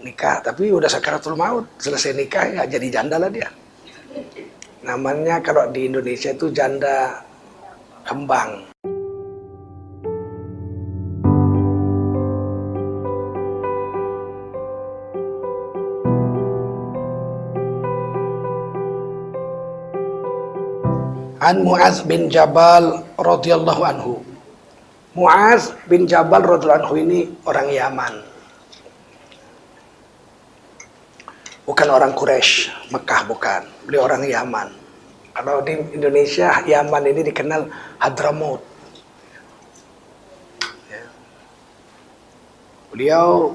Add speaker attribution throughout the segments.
Speaker 1: nikah, tapi udah sakaratul maut, selesai nikah ya jadi janda lah dia. Namanya kalau di Indonesia itu janda kembang. An Mu'adz bin Jabal radhiyallahu anhu. Mu'adz bin Jabal radhiyallahu anhu ini orang Yaman. Bukan orang Quraisy, Mekah bukan. Beliau orang Yaman. Kalau di Indonesia, Yaman ini dikenal Hadramaut. Ya. Beliau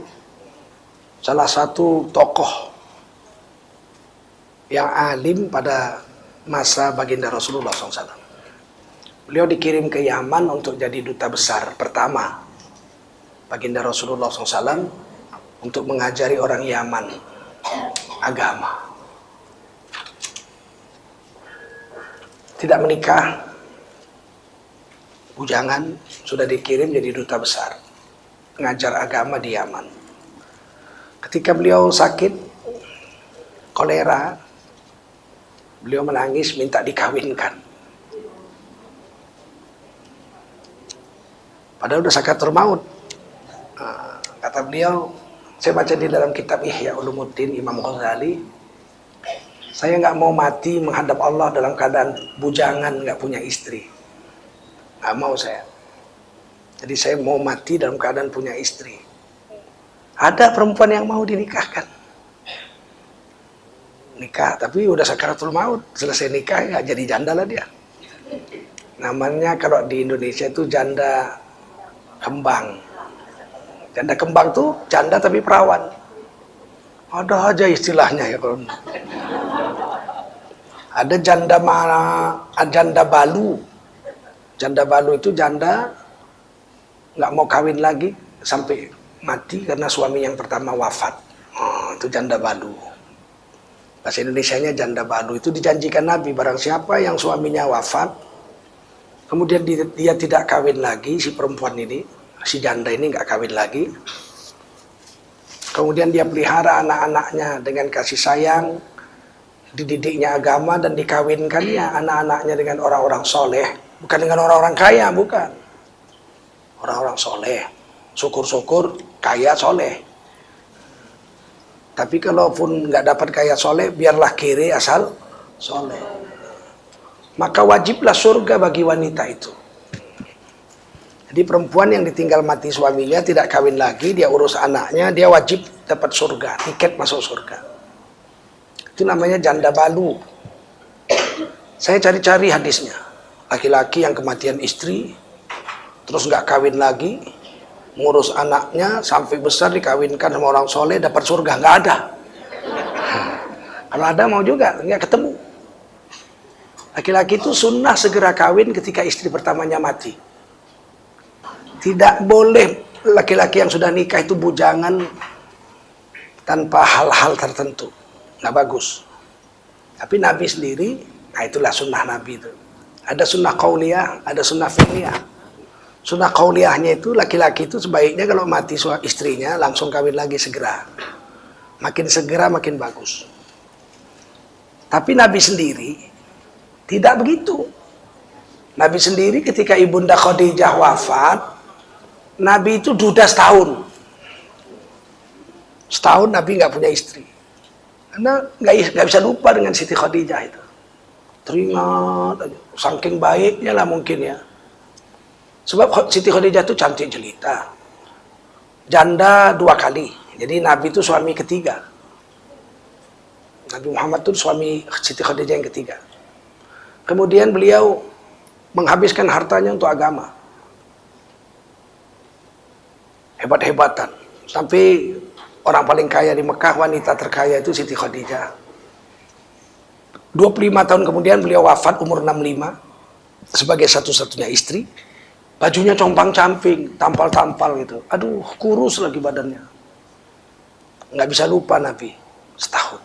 Speaker 1: salah satu tokoh yang alim pada masa baginda Rasulullah SAW. Beliau dikirim ke Yaman untuk jadi duta besar pertama baginda Rasulullah SAW untuk mengajari orang Yaman agama. Tidak menikah, bujangan, sudah dikirim jadi duta besar mengajar agama di Yaman. Ketika beliau sakit kolera, beliau menangis minta dikawinkan. Padahal udah sakaratul maut. Kata beliau, saya baca di dalam kitab Ihya Ulumuddin Imam Ghazali, saya nggak mau mati menghadap Allah dalam keadaan bujangan, nggak punya istri. Nggak mau saya. Jadi saya mau mati dalam keadaan punya istri. Ada perempuan yang mau dinikahkan. Nikah, tapi udah sakaratul maut, selesai nikah ya jadi janda lah dia. Namanya kalau di Indonesia itu janda kembang. Janda kembang tuh janda tapi perawan. Ada aja istilahnya ya kalau. Ada janda balu. Janda balu itu janda nggak mau kawin lagi sampai mati karena suami yang pertama wafat. Itu janda balu. Bahasa Indonesianya janda balu. Itu dijanjikan Nabi, barang siapa yang suaminya wafat, kemudian dia tidak kawin lagi, si perempuan ini, si janda ini nggak kawin lagi, kemudian dia pelihara anak-anaknya dengan kasih sayang, dididiknya agama dan dikawinkannya anak-anaknya dengan orang-orang soleh, bukan dengan orang-orang kaya, bukan. Orang-orang soleh, syukur-syukur kaya soleh. Tapi kalaupun nggak dapat kaya soleh, biarlah kere asal soleh. Maka wajiblah surga bagi wanita itu. Jadi perempuan yang ditinggal mati suaminya, tidak kawin lagi, dia urus anaknya, dia wajib dapat surga, tiket masuk surga. Itu namanya janda balu. Saya cari-cari hadisnya. Laki-laki yang kematian istri, terus nggak kawin lagi, ngurus anaknya sampai besar dikawinkan sama orang soleh dapat surga, nggak ada. Kalau ada mau juga nggak ketemu. Laki-laki itu sunnah segera kawin ketika istri pertamanya mati. Tidak boleh laki-laki yang sudah nikah itu bujangan tanpa hal-hal tertentu, nggak bagus. Tapi Nabi sendiri, nah itulah sunnah Nabi itu. Ada sunnah qauliyah, ada sunnah fi'liyah. Sunnah qauliyahnya itu laki-laki itu sebaiknya kalau mati istrinya langsung kawin lagi segera. Makin segera makin bagus. Tapi Nabi sendiri tidak begitu. Nabi sendiri ketika Ibunda Khadijah wafat, Nabi itu duda setahun. Setahun Nabi nggak punya istri. Karena nggak bisa lupa dengan Siti Khadijah itu. Teringat aja, saking baiknya lah mungkin ya. Sebab Siti Khadijah itu cantik jelita. Janda 2 kali. Jadi Nabi itu suami ketiga. Nabi Muhammad itu suami Siti Khadijah yang ketiga. Kemudian beliau menghabiskan hartanya untuk agama. Hebat-hebatan. Sampai orang paling kaya di Mekah, wanita terkaya itu Siti Khadijah. 25 tahun kemudian beliau wafat umur 65 sebagai satu-satunya istri. Bajunya compang-camping, tampal-tampal gitu. Aduh, kurus lagi badannya. Nggak bisa lupa Nabi, setahun.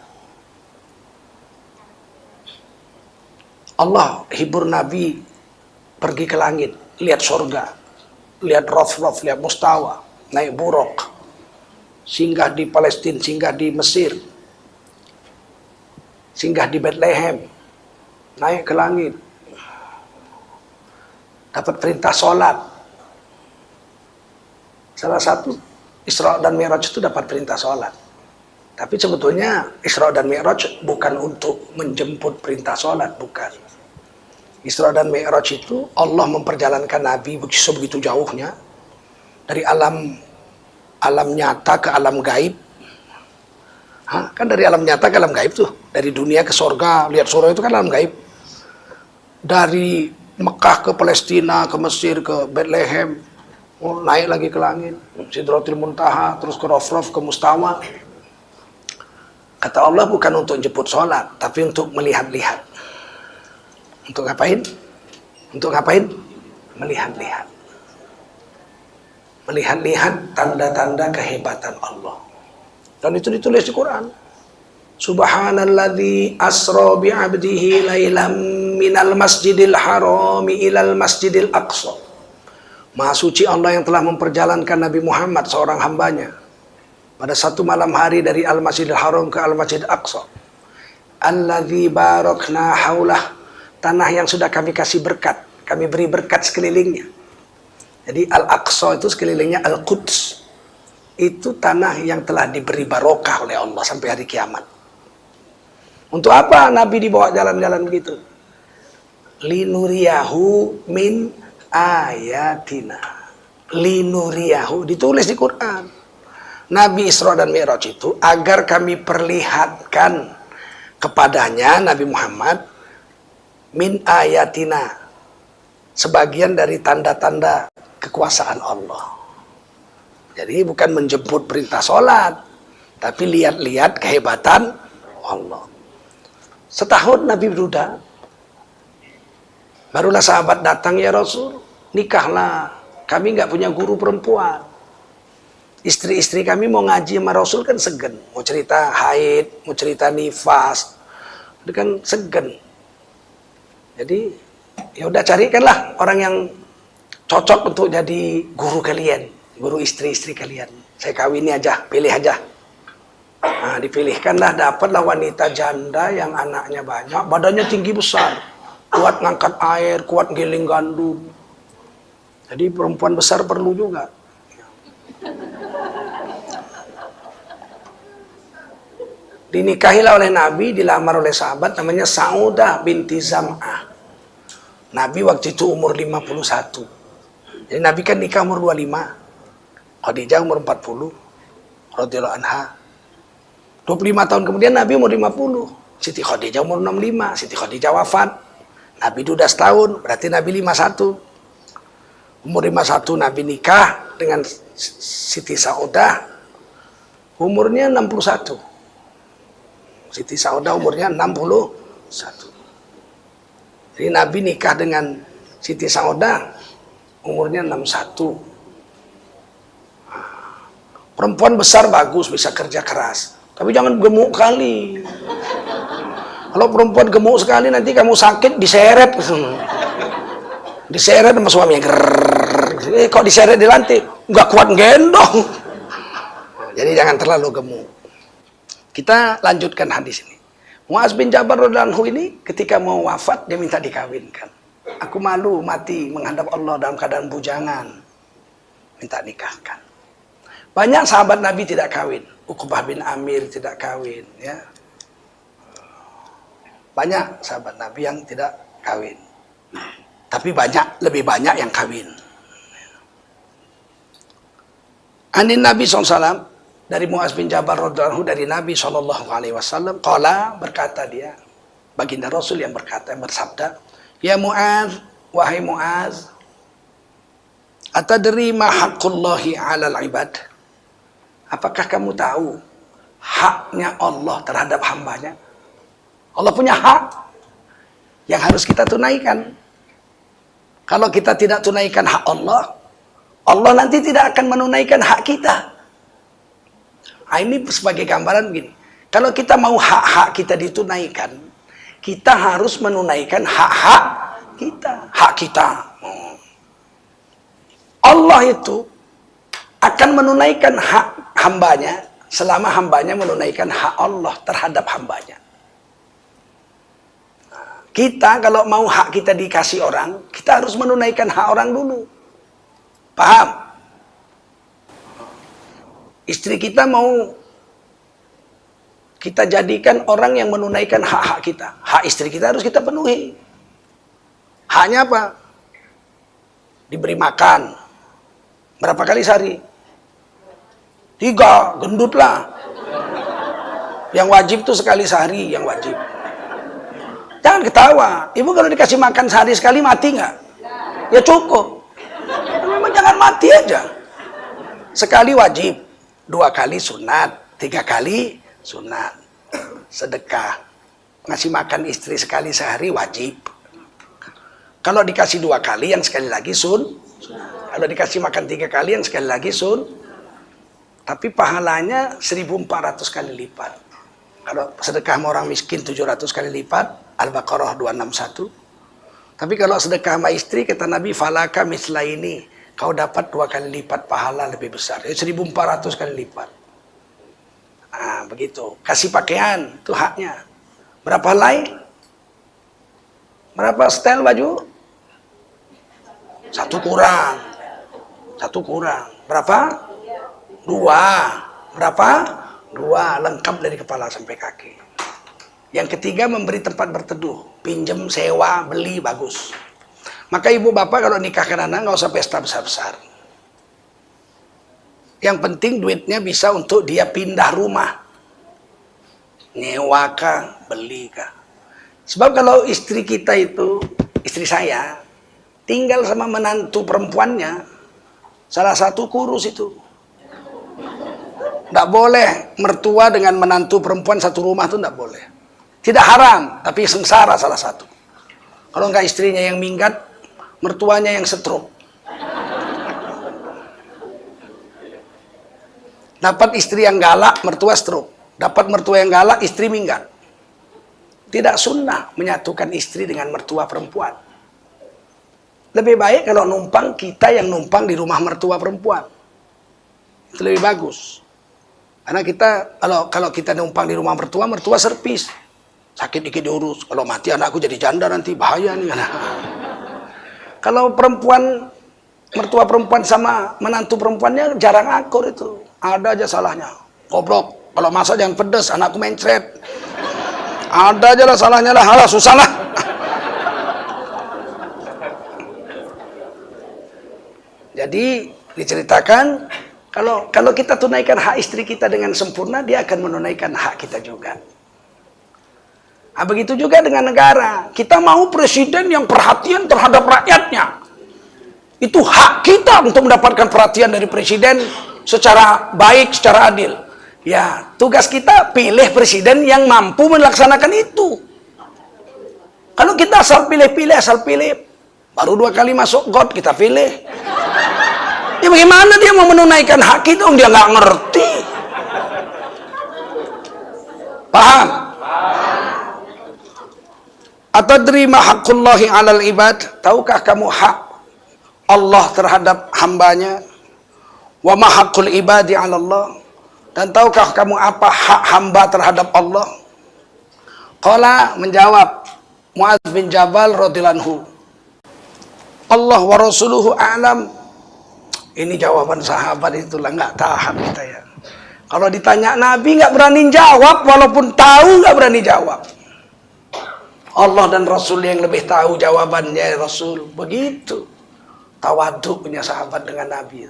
Speaker 1: Allah hibur Nabi pergi ke langit, lihat surga, lihat rof-rof, lihat mustawa, naik buruk. singgah di Palestina, singgah di Mesir, singgah di Bethlehem, naik ke langit, dapat perintah sholat. Salah satu Isra dan Mi'raj itu dapat perintah sholat. Tapi sebetulnya Isra dan Mi'raj bukan untuk menjemput perintah sholat, bukan. Isra dan Mi'raj itu Allah memperjalankan Nabi begitu jauhnya, dari alam nyata ke alam gaib. Kan dari alam nyata ke alam gaib tuh, dari dunia ke surga, lihat surga itu kan alam gaib. Dari Mekah ke Palestina, ke Mesir, ke Bethlehem, naik lagi ke langit, Sidratul Muntaha, terus ke Rafraf, ke Mustawa. Kata Allah bukan untuk jemput sholat, tapi untuk melihat-lihat. Untuk ngapain? Untuk ngapain? Melihat-lihat. Melihat-lihat tanda-tanda kehebatan Allah. Dan itu ditulis di Quran. Subhanalladzi asra bi'abdihi lailam minal masjidil harami ilal masjidil aqsa. Maha suci Allah yang telah memperjalankan Nabi Muhammad, seorang hambanya, pada satu malam hari dari Al-Masjidil Haram ke Al-Masjidil Aqsa. Alladzi barakna haulah, tanah yang sudah kami kasih berkat, kami beri berkat sekelilingnya. Jadi Al-Aqsa itu sekelilingnya Al-Quds. Itu tanah yang telah diberi barokah oleh Allah sampai hari kiamat. Untuk apa Nabi dibawa jalan-jalan begitu? Linuriyahu min ayatina. Linuriyahu, ditulis di Quran. Nabi Isra dan Mi'raj itu agar kami perlihatkan kepadanya, Nabi Muhammad, min ayatina, sebagian dari tanda-tanda kekuasaan Allah. Jadi bukan menjemput perintah sholat, tapi lihat-lihat kehebatan Allah. Setahun Nabi berduda, barulah sahabat datang, ya Rasul, nikahlah, kami nggak punya guru perempuan. Istri-istri kami mau ngaji sama Rasul kan segen, mau cerita haid, mau cerita nifas, itu kan segen. Jadi ya udah carikanlah orang yang cocok untuk jadi guru kalian, guru istri-istri kalian. Saya kawini aja, pilih aja. Nah, dipilihkanlah, dapatlah wanita janda yang anaknya banyak, badannya tinggi besar, kuat ngangkat air, kuat giling gandum. Jadi perempuan besar perlu juga. Dinikahilah oleh Nabi, dilamar oleh sahabat namanya Saudah binti Zam'ah. Nabi waktu itu umur 51. Jadi Nabi kan nikah umur 25. Khadijah umur 40. Radhiyallahu anha. 25 tahun kemudian Nabi umur 50. Siti Khadijah umur 65. Siti Khadijah wafat. Nabi duda setahun, berarti Nabi 51. Umur 51 Nabi nikah dengan Siti Saudah. Umurnya 61. Siti Saudah umurnya 61. Jadi Nabi nikah dengan Siti Saudah umurnya 61. Perempuan besar bagus, bisa kerja keras, tapi jangan gemuk kali. Kalau perempuan gemuk sekali nanti kamu sakit, diseret. Diseret sama suaminya. Kok diseret di lantai? Nggak kuat gendong. Jadi jangan terlalu gemuk. Kita lanjutkan hadis ini. Mu'adz bin Jabal radhiyallahu anhu ini ketika mau wafat dia minta dikawinkan. Aku malu mati menghadap Allah dalam keadaan bujangan. Minta nikahkan. Banyak sahabat Nabi tidak kawin. Uqbah bin Amir tidak kawin, ya. Banyak sahabat Nabi yang tidak kawin. Tapi lebih banyak yang kawin. Anin Nabi SAW, dari Mu'adz bin Jabal radhiyallahu anhu, dari Nabi SAW, qala, berkata dia, baginda Rasul yang berkata, yang bersabda, ya Mu'adz, wahai Mu'adz, atadri ma haqqullahi 'alal ibad? Apakah kamu tahu haknya Allah terhadap hambanya? Allah punya hak yang harus kita tunaikan. Kalau kita tidak tunaikan hak Allah, Allah nanti tidak akan menunaikan hak kita. Nah, ini sebagai gambaran begini. Kalau kita mau hak-hak kita ditunaikan, kita harus menunaikan hak-hak kita. Hak kita. Allah itu akan menunaikan hak hambanya selama hambanya menunaikan hak Allah terhadap hambanya. Kita kalau mau hak kita dikasih orang, kita harus menunaikan hak orang dulu. Paham? Istri kita mau kita jadikan orang yang menunaikan hak-hak kita. Hak istri kita harus kita penuhi. Haknya apa? Diberi makan. Berapa kali sehari? 3, gendut lah. Yang wajib tuh sekali sehari, yang wajib. Jangan ketawa. Ibu kalau dikasih makan sehari sekali mati nggak? Ya cukup. Memang jangan mati aja. Sekali wajib, 2 kali sunat, 3 kali sunat. Sedekah. Ngasih makan istri sekali sehari wajib. Kalau dikasih 2 kali, yang sekali lagi Kalau dikasih makan 3 kali, yang sekali lagi Tapi pahalanya 1400 kali lipat. Kalau sedekah sama orang miskin 700 kali lipat, Al-Baqarah 261. Tapi kalau sedekah sama istri, kata Nabi, falaka misla ini, kau dapat 2 kali lipat pahala lebih besar. 1400 kali lipat. Nah, begitu. Kasih pakaian, itu haknya. Berapa helai? Berapa setel baju? 1 kurang. 1 kurang. Berapa? 2. Berapa? 2. Lengkap dari kepala sampai kaki. Yang ketiga, memberi tempat berteduh. Pinjem, sewa, beli, bagus. Maka ibu bapak kalau nikahkan anak, nggak usah pesta besar-besar. Yang penting duitnya bisa untuk dia pindah rumah. Nyewa kah, beli kah. Sebab kalau istri kita itu, istri saya, tinggal sama menantu perempuannya, salah satu kurus itu. Tidak boleh mertua dengan menantu perempuan satu rumah itu tidak boleh. Tidak haram, tapi sengsara salah satu. Kalau enggak istrinya yang minggat, mertuanya yang stroke. Dapat istri yang galak, mertua stroke. Dapat mertua yang galak, istri minggat. Tidak sunnah menyatukan istri dengan mertua perempuan. Lebih baik kalau numpang, kita yang numpang di rumah mertua perempuan. Itu lebih bagus. Karena kita, kalau kita numpang di rumah mertua, mertua servis. Sakit dikit diurus. Kalau mati anakku jadi janda nanti, bahaya nih. Kalau perempuan, mertua perempuan sama menantu perempuannya jarang akur itu. Ada aja salahnya. Goblok. Kalau masak jangan pedes, anakku mencret. Ada aja lah salahnya lah. Alah, susah lah. Jadi diceritakan, kalau kita tunaikan hak istri kita dengan sempurna, dia akan menunaikan hak kita juga. Nah, begitu juga dengan negara. Kita mau presiden yang perhatian terhadap rakyatnya. Itu hak kita untuk mendapatkan perhatian dari presiden secara baik, secara adil. Ya, tugas kita pilih presiden yang mampu melaksanakan itu. Kalau kita asal pilih, baru 2 kali masuk got kita pilih. Ya bagaimana dia mau menunaikan hak kita, dia nggak ngerti. Paham? Atadri ma haqqullahi 'alal ibad? Tahukah kamu hak Allah terhadap hambanya? Wa ma haqqul ibadi 'ala Allah? Dan tahukah kamu apa hak hamba terhadap Allah? Qala, menjawab Mu'adz bin Jabal radhiyallahu anhu, Allah wa rasuluhu a'lam. Ini jawaban sahabat itulah, nggak tahan kita ya. Kalau ditanya Nabi nggak berani jawab, walaupun tahu nggak berani jawab. Allah dan Rasul yang lebih tahu jawabannya, Rasul. Begitu tawaduk punya sahabat dengan Nabi.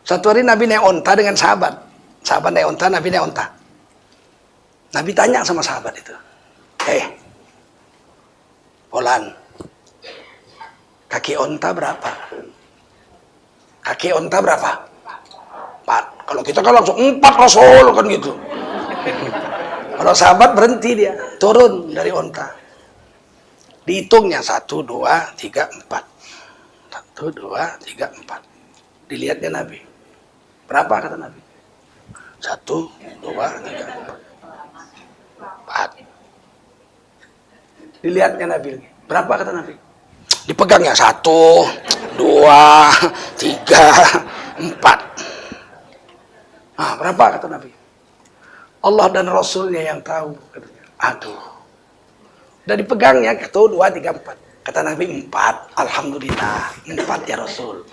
Speaker 1: Satu hari Nabi naik onta dengan sahabat. Sahabat naik onta, Nabi naik onta. Nabi tanya sama sahabat itu, Polan, kaki onta berapa? Kaki onta berapa? 4. Kalau kita kan langsung 4 Rasul kan gitu. Kalau sahabat berhenti dia, turun dari onta. Dihitungnya 1, 2, 3, 4. 1, 2, 3, 4. Dilihatnya Nabi. Berapa kata Nabi? 1, 2, 3, 4. Dilihatnya Nabi. Berapa kata Nabi? Dipegangnya 1, 2, 3, 4. Ah, berapa kata Nabi? Allah dan Rasulnya yang tahu. Katanya. Aduh. Udah dipegangnya, kata 2, 3, 4. Kata Nabi 4. Alhamdulillah. 4 ya Rasul.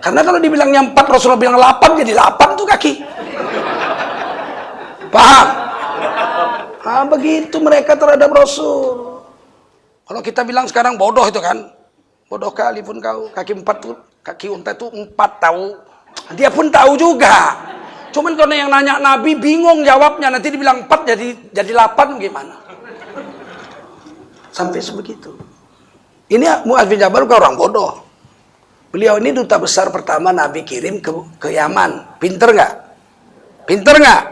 Speaker 1: Karena kalau dibilangnya 4, Rasulullah bilang 8, jadi 8 tuh kaki. Paham? Ah, begitu mereka terhadap Rasul. Kalau kita bilang sekarang bodoh itu kan. Bodoh kali pun kau. Kaki 4 tuh, kaki unta itu 4 tahu. Dia pun tahu juga. Cuman kalau yang nanya Nabi bingung jawabnya. Nanti dibilang 4 jadi 8 gimana? Sampai sebegitu. Ini Mu'adz bin Jabal bukan orang bodoh. Beliau ini duta besar pertama Nabi kirim ke Yaman. Pinter nggak? Pinter nggak?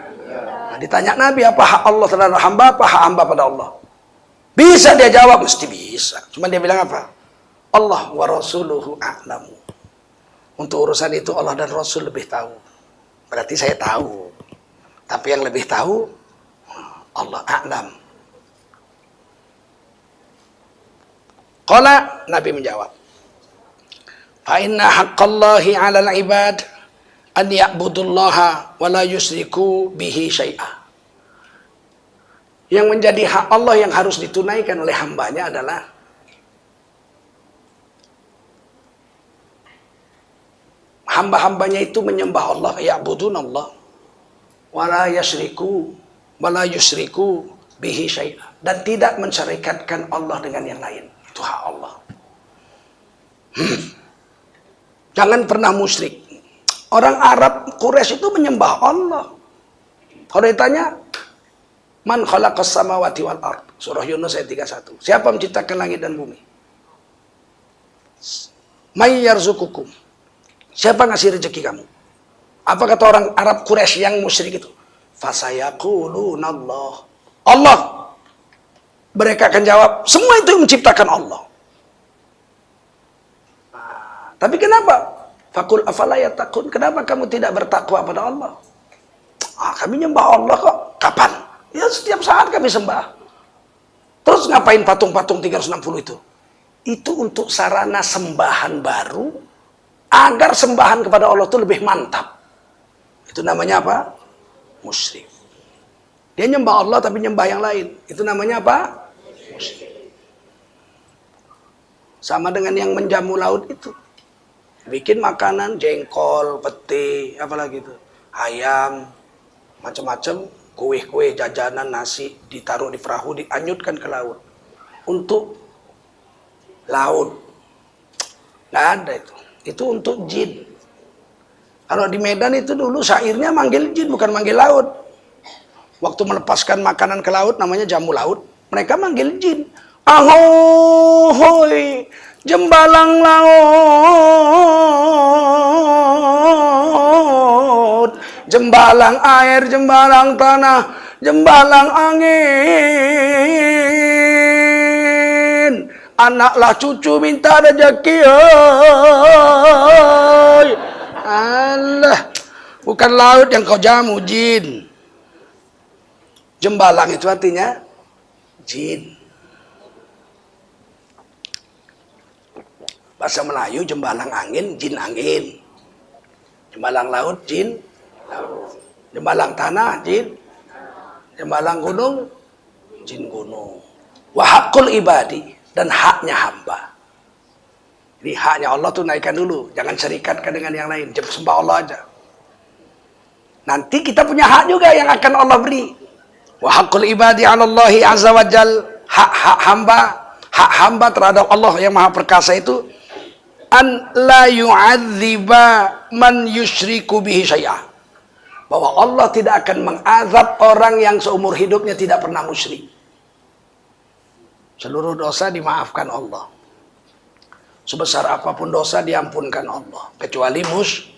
Speaker 1: Nah, ditanya Nabi apa hak Allah terhadap hamba, apa hak hamba pada Allah? Bisa dia jawab, mesti bisa. Cuma dia bilang apa? Allah wa rasuluhu a'lamu. Untuk urusan itu Allah dan Rasul lebih tahu. Berarti saya tahu. Tapi yang lebih tahu Allah a'lam. Qala, Nabi menjawab, fa inna haqqallahi 'alal 'ibad an ya'budullaha wa la yusyriku bihi syai'a. Yang menjadi hak Allah yang harus ditunaikan oleh hambanya adalah hamba-hambanya itu menyembah Allah, ya'budunallah wa la yusyriku bihi syai'a, dan tidak mensyarikatkan Allah dengan yang lain. Itu hak Allah. Jangan pernah musyrik. Orang Arab Quraisy itu menyembah Allah. Kalau ditanya, man khalaqas samawati wal ard, surah Yunus ayat 31. Siapa menciptakan langit dan bumi? May yarzuqukum, siapa ngasih rezeki kamu? Apa kata orang Arab Quraisy yang musyrik itu? Fasayaqulunallah, Allah. Mereka akan jawab, semua itu menciptakan Allah. Nah, tapi kenapa? Fakul afala yattaqun, kenapa kamu tidak bertakwa pada Allah? Ah, kami nyembah Allah kok. Kapan? Ya setiap saat kami sembah. Terus ngapain patung-patung 360 itu? Itu untuk sarana sembahan baru, agar sembahan kepada Allah itu lebih mantap. Itu namanya apa? Musyrik. Dia nyembah Allah tapi nyembah yang lain. Itu namanya apa? Musyrik. Sama dengan yang menjamu laut itu. Bikin makanan, jengkol, pete, apalagi itu. Ayam, macam-macam, kue-kue, jajanan, nasi, ditaruh di perahu, dianyutkan ke laut. Untuk laut. Nggak ada itu. Itu untuk jin. Kalau di Medan itu dulu syairnya manggil jin, bukan manggil laut. Waktu melepaskan makanan ke laut, namanya jamu laut, mereka manggil jin. Ahoy, jembalang laut, jembalang air, jembalang tanah, jembalang angin. Anaklah cucu minta rezeki. Allah, bukan laut yang kau jamu, jin. Jembalang itu artinya jin. Bahasa Melayu jembalang angin, jin angin. Jembalang laut, jin laut. Jembalang tanah, jin. Jembalang gunung, jin gunung. Wa haqqul ibadi, dan haknya hamba. Ini haknya Allah tunaikan dulu, jangan serikatkan dengan yang lain. Sembah Allah aja. Nanti kita punya hak juga yang akan Allah beri. Wa haqqul ibadi 'ala Allahi 'azza wa jal, hak hamba terhadap Allah yang Maha Perkasa itu, an la yu'adziba man yusyriku bihi syai'a, bahwa Allah tidak akan mengazab orang yang seumur hidupnya tidak pernah musyrik. Seluruh dosa dimaafkan Allah. Sebesar apapun dosa diampunkan Allah, kecuali musyrik.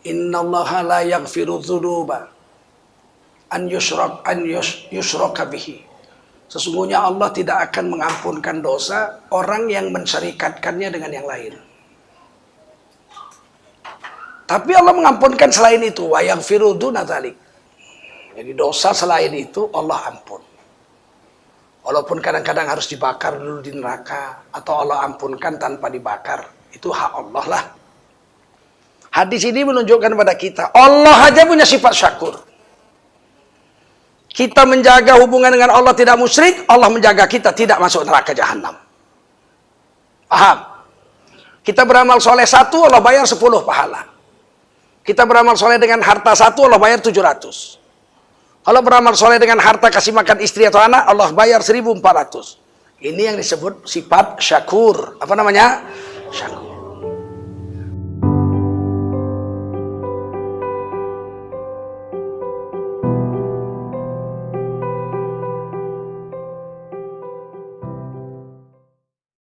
Speaker 1: Innallaha la yaghfiru dzunuba an yushraka bihi. Sesungguhnya Allah tidak akan mengampunkan dosa orang yang mensyarikatkannya dengan yang lain. Tapi Allah mengampunkan selain itu, wa yaghfiru dzuna dzalik. Jadi dosa selain itu Allah ampun. Walaupun kadang-kadang harus dibakar dulu di neraka, atau Allah ampunkan tanpa dibakar, itu hak Allah lah. Hadis ini menunjukkan pada kita, Allah aja punya sifat syakur. Kita menjaga hubungan dengan Allah tidak musyrik, Allah menjaga kita tidak masuk neraka jahanam. Paham? Kita beramal soleh 1, Allah bayar 10 pahala. Kita beramal soleh dengan harta 1, Allah bayar 700. Kalau beramal soleh dengan harta kasih makan istri atau anak, Allah bayar 1.400. Ini yang disebut sifat syakur. Apa namanya? Syakur.